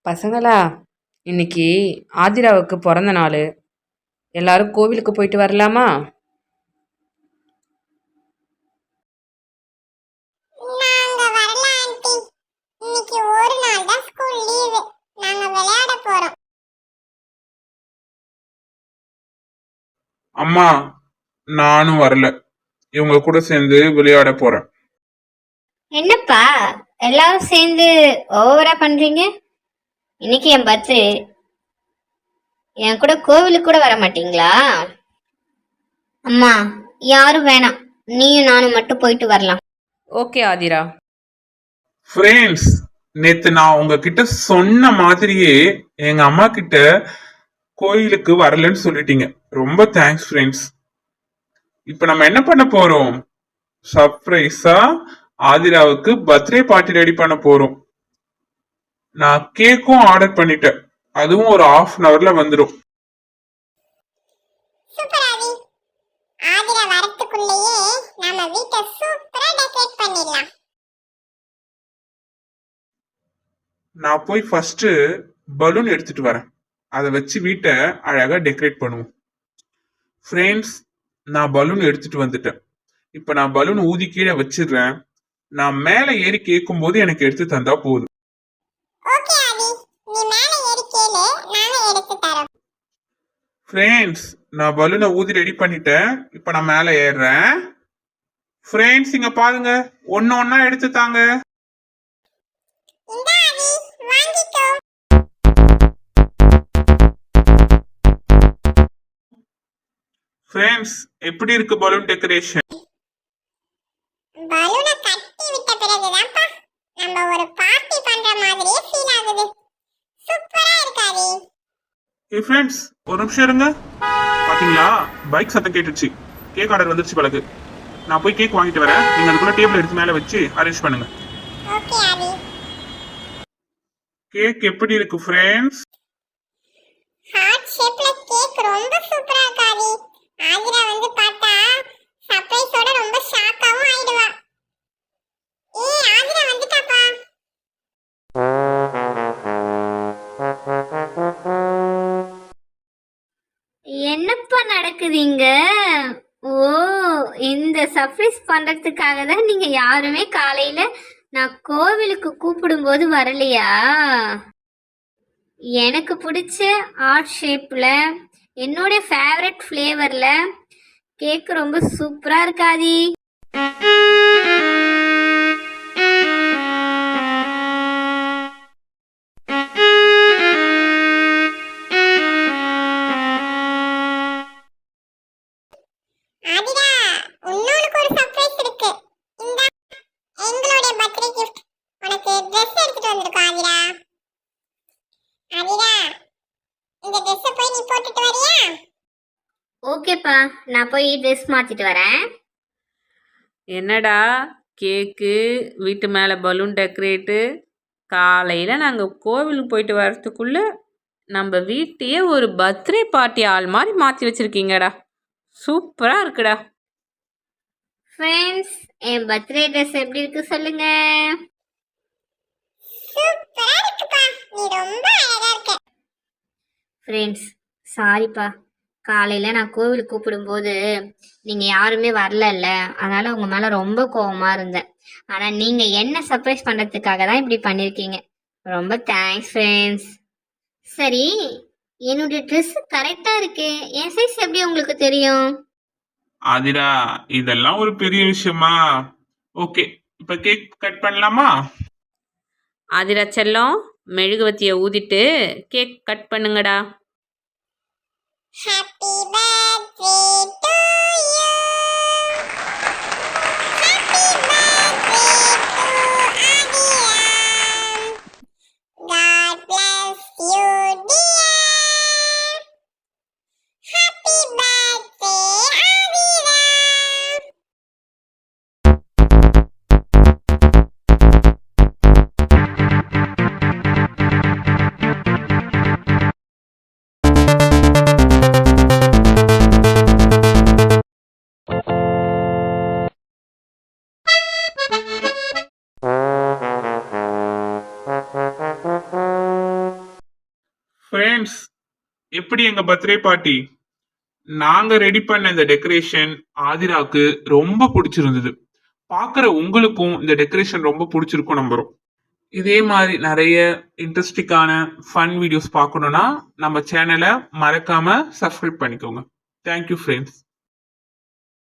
பசங்களா, இன்னைக்கு ஆதிராவுக்கு பிறந்த நாள். எல்லாரும் கோவிலுக்கு போயிட்டு வரலாமா? நாங்க வரல ஆண்டி. இன்னைக்கு ஒரு நாள் தான் ஸ்கூல் லீவு. நாங்க விளையாட போறோம். அம்மா, நானும் வரல. இவங்க கூட சேர்ந்து விளையாட போறேன். என்னப்பா எல்லாரும் சேர்ந்து ஓவரா பண்றீங்க? இன்னைக்கு என் பர்த்டே. என் கூட கோவிலுக்கு கூட வர மாட்டீங்களா? அம்மா, யாரும் வேணாம், நீயும் நானும் மட்டும் போயிட்டு வரலாம். ஓகே ஆதிரா. ஃப்ரெண்ட்ஸ், நேத்து நான் உங்ககிட்ட சொன்ன மாதிரியே எங்க அம்மா கிட்ட கோயிலுக்கு வரலன்னு சொல்லிட்டீங்க. ரொம்ப தேங்க்ஸ் ஃப்ரெண்ட்ஸ். இப்ப நம்ம என்ன பண்ண போறோம்? சர்ப்ரைஸா ஆதிராவுக்கு பர்த்டே பார்ட்டி ரெடி பண்ண போறோம். நான் கேக்கும் ஆர்டர் பண்ணிட்டேன். அதுவும் ஒரு ½ வந்துடும். சூப்பர் ஆதி. ஆதிரா வரதுக்குள்ளேயே நாம வீட்டை சூப்பரா டெக்கரேட் பண்ணிடலாம். நான் போய் ஃபர்ஸ்ட் பலூன் எடுத்துட்டு வரேன். அதை வச்சு வீட்டை அழகா டெக்கரேட் பண்ணுவோம். ஃப்ரெண்ட்ஸ், நான் பலூன் எடுத்துட்டு வந்துட்டேன். இப்ப நான் பலூன் ஊதி கீழே வச்சிடுறேன். நான் மேல ஏறி கேட்கும் போது எனக்கு எடுத்து தந்தா போதும். ஓகே ஆதி, நீ மேல ஏறி கேளு, நாங்க எடுத்து தரோம். ஃப்ரெண்ட்ஸ், நான் பலூனை ஊதி ரெடி பண்ணிட்டேன். இப்ப நான் மேல ஏறுறேன். ஃப்ரெண்ட்ஸ், இங்க பாருங்க, ஒன்னு ஒன்னா எடுத்து தாங்க. இந்த ஆதி, வாங்கிக்கோ. ஃப்ரெண்ட்ஸ், எப்படி இருக்கு பலூன் டெக்கரேஷன்? பலூனை கட்டி விட்ட பிறகுதான்ப்பா நம்ம ஒரு பார்ட்டி பண்ற மாதிரியே ஃபீல் ஆகுது. சூப்பரா இருக்காது. ஃப்ரெண்ட்ஸ், ஒரு நிமிஷம் இருங்க. பாத்தீங்களா, பைக் சத்தம் கேட்டுச்சு. கேக் ஆர்டர் வந்துருச்சு பழகு. நான் போய் கேக் வாங்கிட்டு வரேன். நீங்க அதுக்குள்ள டேபிள் எடுத்து மேல வச்சு அரேஞ்ச் பண்ணுங்க. ஓகே ஆதி. கேக் எப்படி இருக்கு ஃப்ரெண்ட்ஸ்? ஹார்ட் ஷேப்ல கேக் ரொம்ப சூப்பரா இருக்காது. ஆதிரா வந்து பார்த்தா சர்ப்ரைஸோட ரொம்ப ஷாக்காவும் ஆயிடுவா. ஏய் ஆதிரா வந்துட்டாப்பா. என்னப்பா நடக்குதுங்க? ஓ, இந்த சர்ப்ரைஸ் பண்றதுக்காக தான் நீங்க யாருமே காலையில நான் கோவிலுக்கு கூப்பிடும்போது வரலையா? எனக்கு பிடிச்ச ஆர்ட் ஷேப்ல என்னோட ஃபேவரட் ஃப்ளேவர்ல கேக் ரொம்ப சூப்பரா இருக்காதி. ஆதிரா, உன்னோனுக்கு ஒரு சர்ப்ரைஸ் இருக்கு. இந்த எங்களோட பர்த்டே gift. உனக்கு Dress எடுத்துட்டு வந்திருக்கோம் ஆதிரா. ஆதிரா, இந்த Dress போய் நீ போட்டுட்டு வரியா? ஓகேப்பா, நான் போய் ட்ரெஸ் மாத்திட்டு வரேன். என்னடா, கேக்கு, வீட்டு மேலே பலூன் டெக்கரேட்டு. காலையில் நாங்கள் கோவிலுக்கு போயிட்டு வரத்துக்குள்ள நம்ம வீட்டையே ஒரு பர்த்டே பார்ட்டி ஆள் மாதிரி மாற்றி வச்சுருக்கீங்கடா. சூப்பராக இருக்குடா. ஃப்ரெண்ட்ஸ், என் பர்த்டே ட்ரெஸ் எப்படி இருக்கு சொல்லுங்க. சூப்பரா இருக்குப்பா. நீ ரொம்ப அழகா இருக்க. ஃப்ரெண்ட்ஸ், சாரிப்பா, காலையில் நான் கோவிலுக்கு கூப்பிடும்போது நீங்கள் யாருமே வரலல்ல, அதனால் உங்கள் மேலே ரொம்ப கோவமாக இருந்தேன். ஆனால் நீங்கள் என்ன சர்ப்ரைஸ் பண்ணுறதுக்காக தான் இப்படி பண்ணியிருக்கீங்க. ரொம்ப தேங்க்ஸ் ஃப்ரெண்ட்ஸ். சரி, என்னுடைய ட்ரெஸ் கரெக்டாக இருக்கு. என் சைஸ் எப்படி உங்களுக்கு தெரியும்? ஆதிரா, இதெல்லாம் ஒரு பெரிய விஷயமா? ஓகே, இப்ப கேக் கட் பண்ணலாமா? ஆதிரா செல்லம், மெழுகுவத்தியை ஊதிட்டு கேக் கட் பண்ணுங்கடா. Happy birthday to you. Happy birthday to Adhiram. God bless you, dear. Happy birthday, Adhiram. Friends, எப்படி எங்க பர்த்டே பார்ட்டி? நாங்க ரெடி பண்ண இந்த டெக்கரேஷன் ஆதிராக்கு ரொம்ப பிடிச்சிருந்தது. பார்க்குற உங்களுக்கும் இந்த டெக்கரேஷன் ரொம்ப பிடிச்சிருக்கும் நம்புறோம். இதே மாதிரி நிறைய இன்ட்ரெஸ்டிங்கான ஃபன் வீடியோஸ் பார்க்கணும்னா நம்ம சேனலை மறக்காம சப்ஸ்கிரைப் பண்ணிக்கோங்க. Thank you friends.